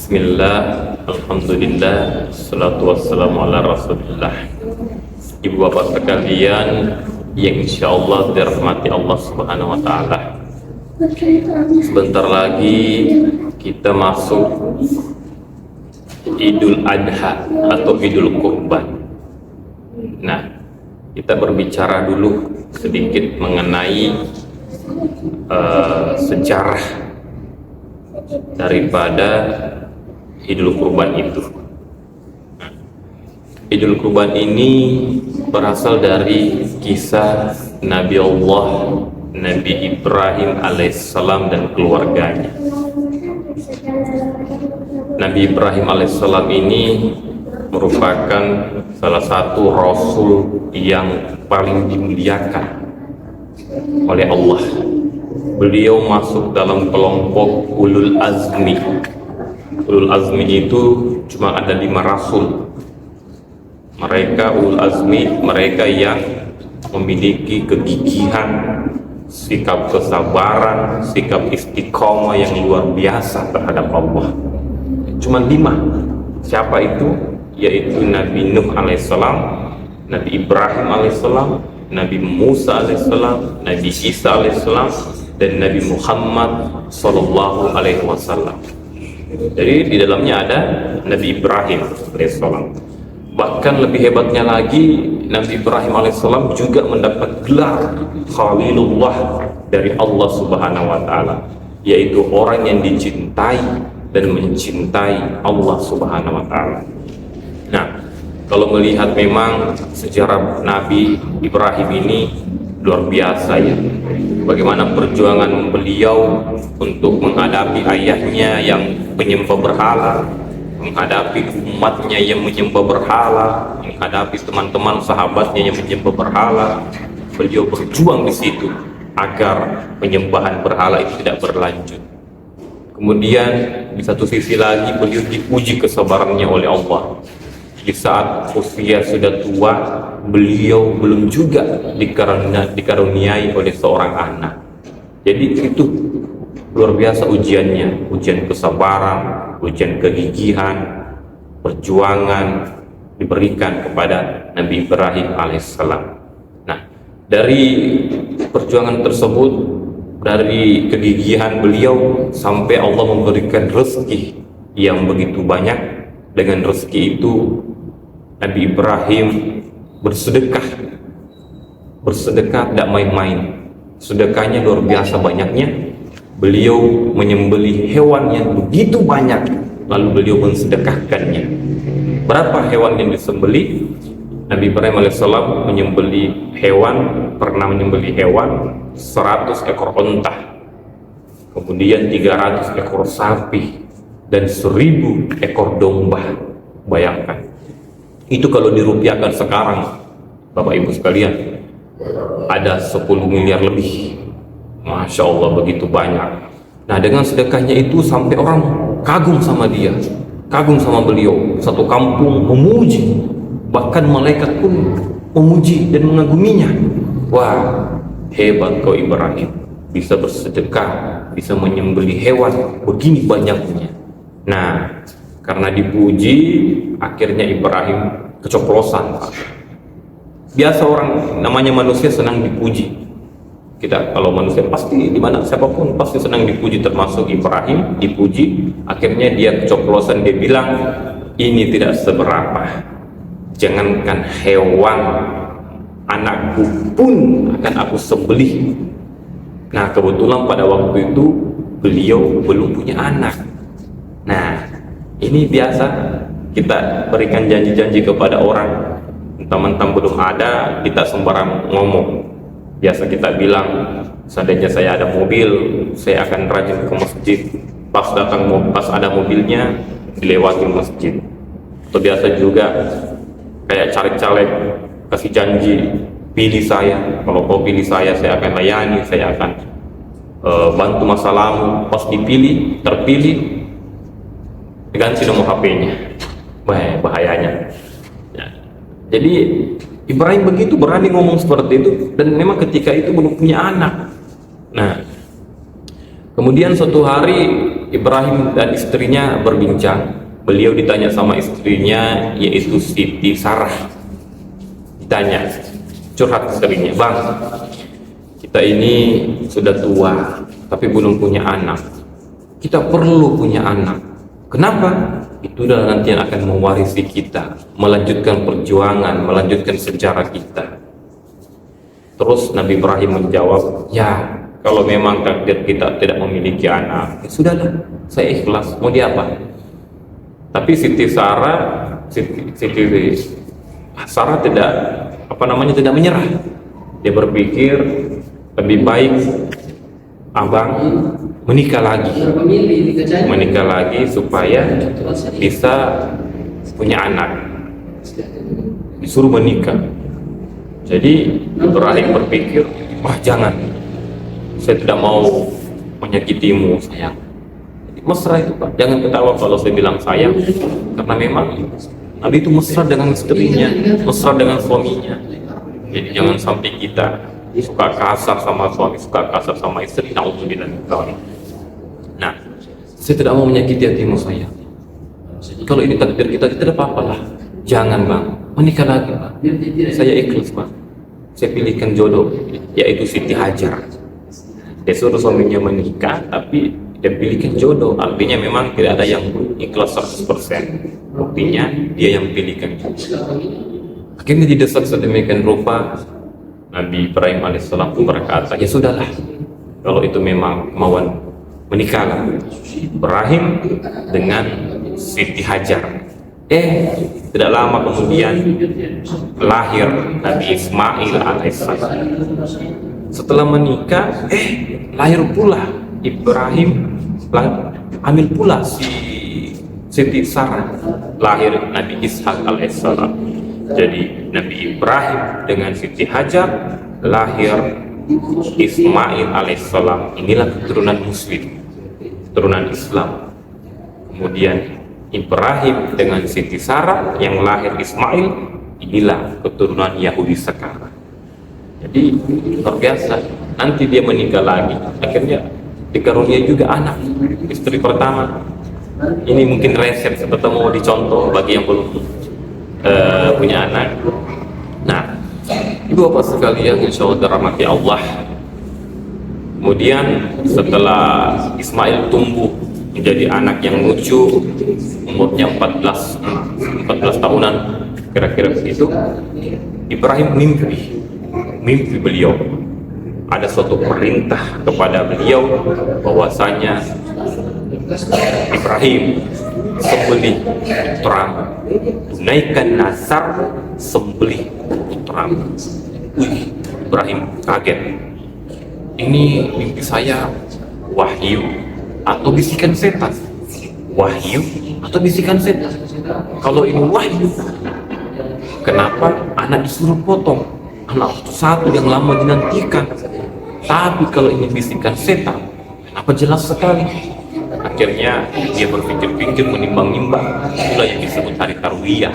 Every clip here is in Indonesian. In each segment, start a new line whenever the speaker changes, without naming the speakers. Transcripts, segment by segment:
Bismillah, Alhamdulillah, salatu wassalamu ala rasulillah. Ibu bapak sekalian yang insya Allah dirahmati Allah subhanahu wa ta'ala, sebentar lagi kita masuk Idul Adha atau Idul Kurban. Nah, kita berbicara dulu sedikit mengenai sejarah daripada Idul Kurban itu. Idul Kurban ini berasal dari kisah Nabi Allah Nabi Ibrahim alaihissalam dan keluarganya. Nabi Ibrahim alaihissalam ini merupakan salah satu rasul yang paling dimuliakan oleh Allah. Beliau masuk dalam kelompok ulul azmi. Ulul azmi itu cuma ada 5 rasul. Mereka ulul azmi, mereka yang memiliki kegigihan, sikap kesabaran, sikap istiqomah yang luar biasa terhadap Allah. Cuma 5. Siapa itu? Yaitu Nabi Nuh alaihissalam, Nabi Ibrahim alaihissalam, Nabi Musa alaihissalam, Nabi Isa alaihissalam, dan Nabi Muhammad sallallahu alaihi wasallam. Jadi di dalamnya ada Nabi Ibrahim alaihissalam. Bahkan lebih hebatnya lagi, Nabi Ibrahim alaihissalam juga mendapat gelar Khalilullah dari Allah subhanahu wa ta'ala, yaitu orang yang dicintai dan mencintai Allah subhanahu wa ta'ala. Nah, kalau melihat memang sejarah Nabi Ibrahim ini luar biasa ya. Bagaimana perjuangan beliau untuk menghadapi ayahnya yang penyembah berhala, menghadapi umatnya yang menyembah berhala, menghadapi teman-teman sahabatnya yang menyembah berhala. Beliau berjuang di situ agar penyembahan berhala itu tidak berlanjut. Kemudian di satu sisi lagi beliau diuji kesabarannya oleh Allah. Di saat usia sudah tua, beliau belum juga dikaruniai oleh seorang anak. Jadi itu luar biasa ujiannya, ujian kesabaran, ujian kegigihan, perjuangan diberikan kepada Nabi Ibrahim alaihissalam. Nah, dari perjuangan tersebut, dari kegigihan beliau sampai Allah memberikan rezeki yang begitu banyak. Dengan rezeki itu Nabi Ibrahim bersedekah tidak main-main. Sedekahnya luar biasa banyaknya. Beliau menyembelih hewan yang begitu banyak, lalu beliau mensedekahkannya. Berapa hewan yang disembelih? Nabi Ibrahim alaihissalam pernah menyembelih hewan 100 ekor onta, kemudian 300 ekor sapi, dan 1000 ekor domba. Bayangkan, itu kalau dirupiahkan sekarang, Bapak Ibu sekalian, ada 10 miliar lebih. Masya Allah, begitu banyak. Nah, dengan sedekahnya itu sampai orang kagum sama dia, kagum sama beliau. Satu kampung memuji, bahkan malaikat pun memuji dan mengaguminya. Wah, hebat kau Ibrahim, bisa bersedekah, bisa menyembelih hewan begini banyaknya. Nah, karena dipuji, akhirnya Ibrahim kecoplosan. Biasa orang namanya manusia senang dipuji. Kita kalau manusia pasti dimana siapapun pasti senang dipuji, termasuk Ibrahim dipuji. Akhirnya dia kecoplosan, dia bilang ini tidak seberapa. Jangankan hewan, anakku pun akan aku sembelih. Nah, kebetulan pada waktu itu beliau belum punya anak. Nah, ini biasa kita berikan janji-janji kepada orang, mentang-mentang belum ada, kita sembarang ngomong. Biasa kita bilang, seandainya saya ada mobil, saya akan rajin ke masjid. Pas ada mobilnya, dilewati masjid. Atau biasa juga kayak caleg-caleg kasih janji, pilih saya, kalau kau pilih saya akan layani, saya akan bantu masalahmu. Pas terpilih, diganti nomor HP-nya. Bahayanya. Ya. Jadi Ibrahim begitu berani ngomong seperti itu, dan memang ketika itu belum punya anak. Nah, kemudian suatu hari Ibrahim dan istrinya berbincang. Beliau ditanya sama istrinya, yaitu Siti Sarah. Ditanya, curhat istrinya, "Bang, kita ini sudah tua, tapi belum punya anak. Kita perlu punya anak. Kenapa? Itu adalah nanti yang akan mewarisi kita, melanjutkan perjuangan, melanjutkan sejarah kita." Terus Nabi Ibrahim menjawab, "Ya, kalau memang takdir kita tidak memiliki anak, ya sudahlah, saya ikhlas, mau diapa?" Tapi Siti Sarah tidak menyerah. Dia berpikir lebih baik abang menikah lagi supaya bisa punya anak. Disuruh menikah. Jadi Ibrahim berpikir, "Wah, jangan, saya tidak mau menyakitimu sayang." Mesra itu Pak, jangan ketawa kalau saya bilang sayang, karena memang Nabi itu mesra dengan istrinya, mesra dengan suaminya. Jadi jangan sampai kita suka kasar sama suami, suka kasar sama istri. Nauzubillah min dzalik. Nah, saya tidak mau menyakiti hatimu sayang. Kalau ini takdir kita, tidak apa-apalah. Jangan Bang, menikah lagi Pak. Saya ikhlas Pak. Saya pilihkan jodoh, yaitu Siti Hajar. Dia suruh suaminya menikah, tapi dia pilihkan jodoh. Artinya memang tidak ada yang ikhlas 100%. Buktinya dia yang pilihkan jodoh. Akhirnya didesak sedemikian rupa, Nabi Ibrahim alaihissalam pun berkata, "Ya sudahlah, kalau itu memang kemauan, menikahlah Ibrahim dengan Siti Hajar." Tidak lama kemudian lahir Nabi Ismail alaihissalam. Setelah menikah, lahir pula Ibrahim, hamil pula Siti Sarah, lahir Nabi Ishak alaihissalam. Jadi Nabi Ibrahim dengan Siti Hajar, lahir Ismail alaihissalam. Inilah keturunan Muslim, keturunan Islam. Kemudian Ibrahim dengan Siti Sarah yang lahir Ismail, inilah keturunan Yahudi sekarang. Jadi luar biasa. Nanti dia menikah lagi, akhirnya dikaruniai juga anak, istri pertama. Ini mungkin resep seperti mau dicontoh bagi yang belum punya anak. Nah, ibu bapak sekalian, insya Allah dirahmati Allah. Kemudian setelah Ismail tumbuh menjadi anak yang lucu, umurnya 14 tahunan kira-kira begitu, Ibrahim mimpi beliau ada suatu perintah kepada beliau bahwasanya, "Ibrahim, sembelih putramu, tunaikan nazar, sembelih putramu." Ibrahim kaget. Ini mimpi saya wahyu atau bisikan setan? Wahyu atau bisikan setan? Kalau ini wahyu, kenapa anak disuruh potong? Anak satu yang lama dinantikan. Tapi kalau ini bisikan setan, kenapa jelas sekali? Akhirnya dia berpikir-pikir, menimbang-nimbang. Itulah yang disebut hari Tarwiyah.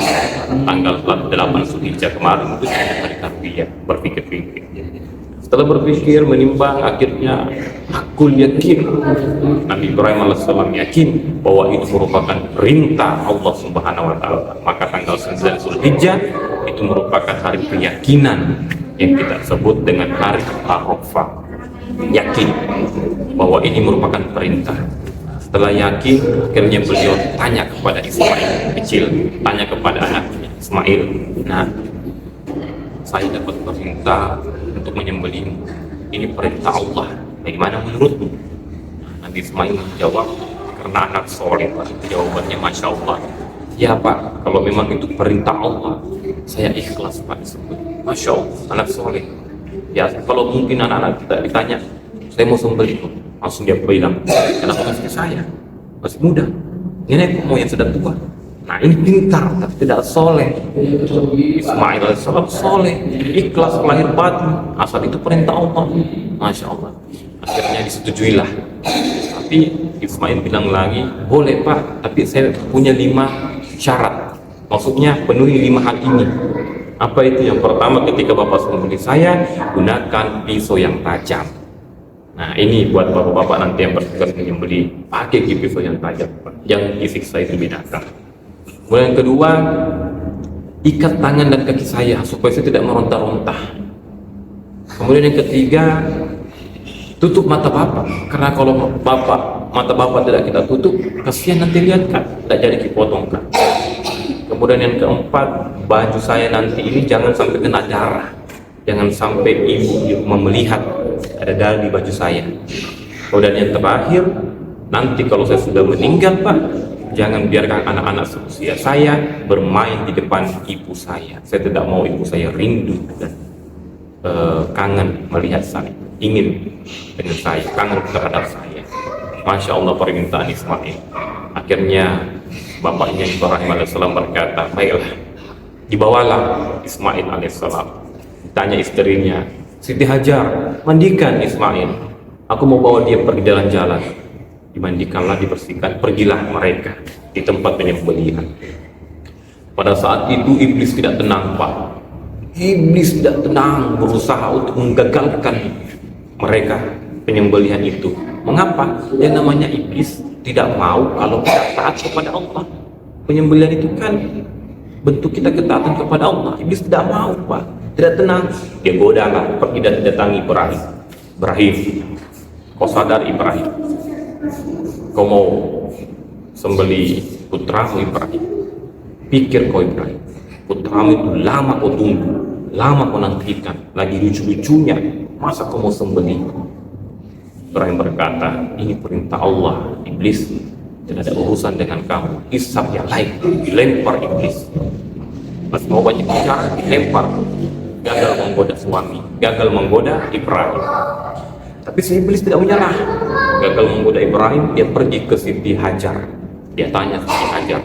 Tanggal 8 Zulhijjah kemarin itu hari Tarwiyah. Berpikir-pikir. Setelah berpikir, menimbang, akhirnya aku yakin, Nabi Ibrahim alaihissalam yakin bahwa itu merupakan perintah Allah Subhanahu wa Ta'ala. Maka tanggal 9 Zulhijjah itu merupakan hari keyakinan yang kita sebut dengan hari Arafah. Yakin bahwa ini merupakan perintah. Setelah yakin, akhirnya beliau tanya kepada Ismail kecil, tanya kepada anaknya Ismail, "Nah, saya dapat perintah untuk menyembelihmu. Ini perintah Allah. Bagaimana menurutmu?" Nabi Ismail menjawab, "Karena anak soleh." Jawabannya Masya Allah. "Ya Pak, kalau memang itu perintah Allah, saya ikhlas Pak disebut." Masya Allah, anak soleh. Ya, kalau mungkin anak-anak kita ditanya, "Saya mau sembelih," langsung dia bilang, "Kenapa mesti saya? Masih muda. Ini mau yang sudah tua." Nah, ini pintar tapi tidak soleh. Ismail alaihissalam soleh, ikhlas lahir batin, asal itu perintah Allah. Masya Allah. Akhirnya disetujuilah. Tapi Ismail bilang lagi, "Boleh Pak, tapi saya punya 5 syarat. Maksudnya penuhi 5 hal ini." Apa itu? Yang pertama, ketika Bapak sembelih saya, gunakan pisau yang tajam. Nah, ini buat bapak-bapak nanti yang bertugas menyembelih, pakai pisau yang tajam, yang disiksa itu binatang. Kemudian yang kedua, ikat tangan dan kaki saya supaya saya tidak meronta-ronta. Kemudian yang ketiga, tutup mata bapak, karena kalau mata bapak tidak kita tutup, kasihan nanti lihat kan, tidak jadi dipotongkan. Kemudian yang keempat, baju saya nanti ini jangan sampai kena darah, jangan sampai ibu di rumah melihat ada darah di baju saya. Kemudian yang terakhir, nanti kalau saya sudah meninggal Pak, jangan biarkan anak-anak seusia saya bermain di depan ibu saya. Saya tidak mau ibu saya rindu dan kangen melihat saya, ingin dengan saya, kangen terhadap saya. Masya Allah permintaan Ismail. Akhirnya bapaknya Ibrahim alaihissalam berkata, baiklah, dibawalah Ismail alaihissalam. Tanya istrinya, Siti Hajar, mandikan Ismail, aku mau bawa dia pergi jalan-jalan. Dimandikanlah, dibersihkan, pergilah mereka di tempat penyembelihan. Pada saat itu iblis tidak tenang Pak. Iblis tidak tenang, berusaha untuk menggagalkan mereka penyembelihan itu. Mengapa? Yang namanya iblis tidak mau kalau kita taat kepada Allah. Penyembelihan itu kan bentuk kita ketaatan kepada Allah. Iblis tidak mau Pak, tidak tenang. Dia godalah, pergi dan datangi Ibrahim. Ibrahim, kau sadar Ibrahim, kau mau sembeli putramu Ibrahim. Pikir kau Ibrahim, putramu itu lama kau tunggu, lama kau nantikan, lagi lucu-lucunya, masa kau mau sembeli? Ibrahim berkata, ini perintah Allah, iblis tidak ada urusan dengan kamu. Isap yang lain, dilempar iblis. Pas mau banyak bicara, dilempar. Gagal menggoda suami, gagal menggoda Ibrahim. Tapi si iblis tidak menyerah. Gagal menggoda Ibrahim, dia pergi ke Siti Hajar. Dia tanya Siti Hajar,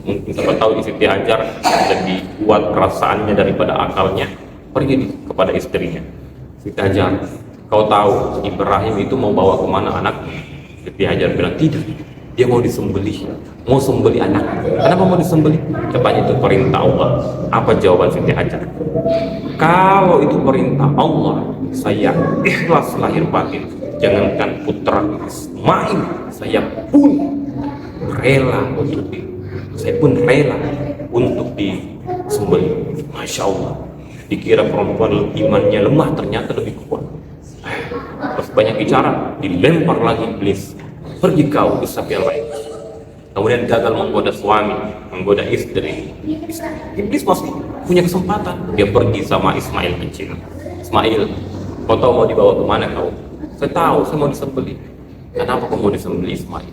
mungkin siapa tahu Siti Hajar lebih kuat perasaannya daripada akalnya. Pergi kepada istrinya, Siti Hajar, kau tahu Ibrahim itu mau bawa kemana anak? Siti Hajar bilang, tidak, dia mau disembelih, mau sembelih anak. Kenapa mau disembelih? Katanya itu perintah Allah. Apa jawaban Siti Hajar? Kalau itu perintah Allah, saya ikhlas lahir batin. Jangankan putra Ismail, saya pun rela untuk disembelih. Masya Allah, dikira perempuan imannya lemah, ternyata lebih kuat. Pas banyak bicara, dilempar lagi iblis. Pergi kau ke sapi yang lain. Kemudian gagal menggoda suami, menggoda istri. Iblis masih punya kesempatan. Dia pergi sama Ismail kecil. Ismail, kau tahu mau dibawa kemana kau? Saya tahu, saya mau disembelih. Kenapa kau mau disembelih Ismail?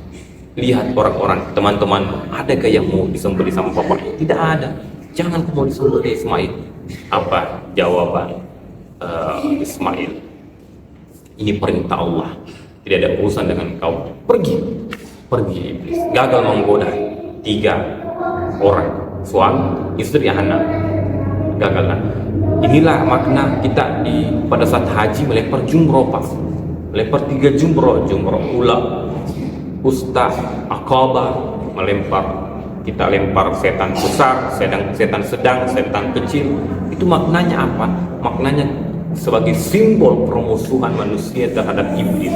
Lihat orang-orang, teman-teman, adakah yang mau disembelih sama bapaknya? Tidak ada. Jangan kau mau disembelih Ismail. Apa jawaban Ismail? Ini perintah Allah, tidak ada urusan dengan kau. Pergi iblis. Gagal menggoda 3 orang, suami, istri, anak. Gagal. Inilah makna kita pada saat haji melempar jumroh Pak. Melempar 3 jumroh ula, usta, aqabah, melempar. Kita lempar setan besar, setan sedang, setan kecil. Itu maknanya apa? Maknanya sebagai simbol permusuhan manusia terhadap iblis.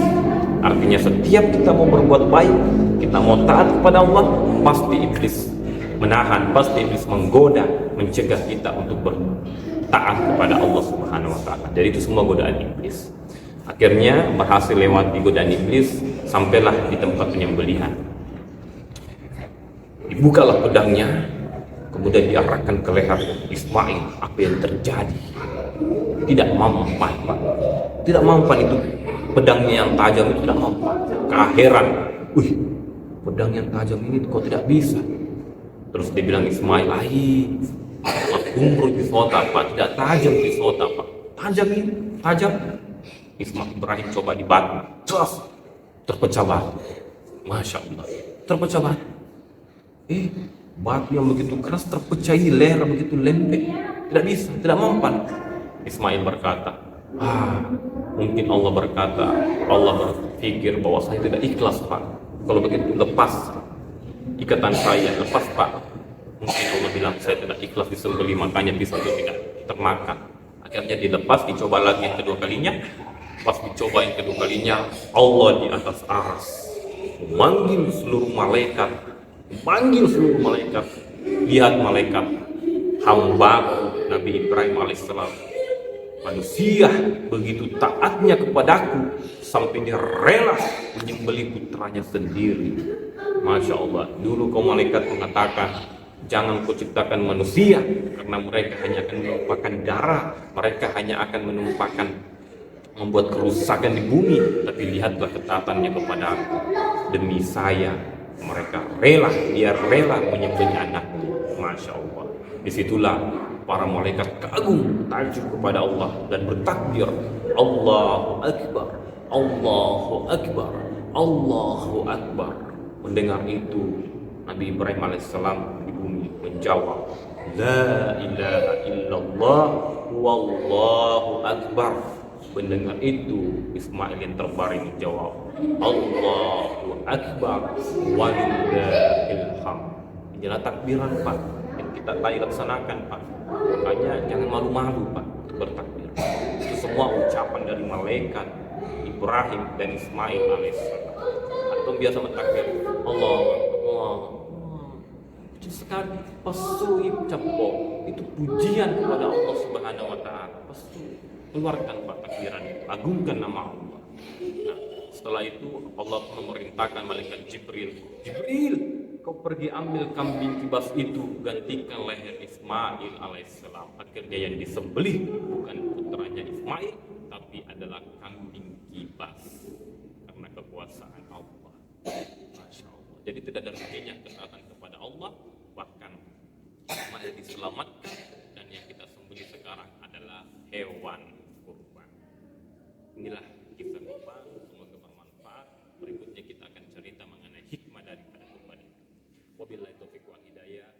Artinya setiap kita mau berbuat baik, kita mau taat kepada Allah, pasti iblis menahan, pasti iblis menggoda, mencegah kita untuk bertaat kepada Allah Subhanahu wa taala. Jadi itu semua godaan iblis. Akhirnya berhasil lewati godaan iblis, sampailah di tempat penyembelihan. Dibukalah pedangnya, kemudian diarahkan ke leher Ismail. Apa yang terjadi? Tidak mempan Pak. Tidak mempan itu. Pedangnya yang tajam itu tidak mempan. Keakhiran, pedang yang tajam ini kok tidak bisa. Terus dia bilang Ismail, umur pisota Pak, tidak tajam pisota Pak. Tajam ini, tajam. Ismail Ibrahim coba dibatu, terpecah batu. Masya Allah, terpecah batu. Batu yang begitu keras terpecah, ini leher begitu lembek, tidak bisa, tidak mempan. Ismail berkata, mungkin Allah berkata, Allah berpikir bahwa saya tidak ikhlas Pak. Kalau begitu lepas ikatan saya, lepas Pak. Mungkin Allah bilang saya tidak ikhlas disembelih, makanya pisau itu tidak termakan. Akhirnya dilepas, dicoba lagi yang kedua kalinya, Pas dicoba yang kedua kalinya, Allah di atas aras memanggil seluruh malaikat, lihat malaikat, hambaku Nabi Ibrahim alaihissalam, manusia begitu taatnya kepadaku sampai dia rela menyembelih putranya sendiri. Masya Allah, dulu kaum malaikat mengatakan, jangan kau ciptakan manusia karena mereka hanya akan menumpahkan darah, mereka hanya akan membuat kerusakan di bumi. Tapi lihatlah ketaatannya kepada aku, demi saya mereka rela menyembelih anaknya. Masya Allah, disitulah para malaikat kagum takjub kepada Allah dan bertakbir, Allahu Akbar, Allahu Akbar, Allahu Akbar. Mendengar itu, Nabi Ibrahim alaihissalam di bumi menjawab, La ilaha illallah wallahu akbar. Mendengar itu, Ismail yang terbaring menjawab, Allahu akbar walillahil hamd. Inilah takbiran, Pak, yang kita laksanakan, Pak. Makanya jangan malu-malu, Pak, untuk bertakbir. Itu semua ucapan dari malaikat Ibrahim dan Ismail alaihissalam. Atau biasa mentakbir, Allah kecil sekali, pasui capo, itu pujian kepada Allah Subhanahu wa Ta'ala. Pastu keluarkan Pak takbiran itu, agungkan nama Allah. Nah, setelah itu Allah memerintahkan malaikat Jibril, kau pergi ambil kambing kibas itu, gantikan leher Ismail alaihissalam. Akhirnya yang disembelih bukan putranya Ismail, tapi adalah kambing kibas, karena kekuasaan Allah. Masya Allah. Jadi tidak ada artinya ketaatan kepada Allah, bahkan Ismail diselamatkan, dan yang kita sembelih sekarang adalah hewan kurban. Inilah kisah kurban, semoga bermanfaat. Berikutnya kita akan cerita mengenai hikmah daripada kurban itu. Wabillahi taufiq wal hidayah.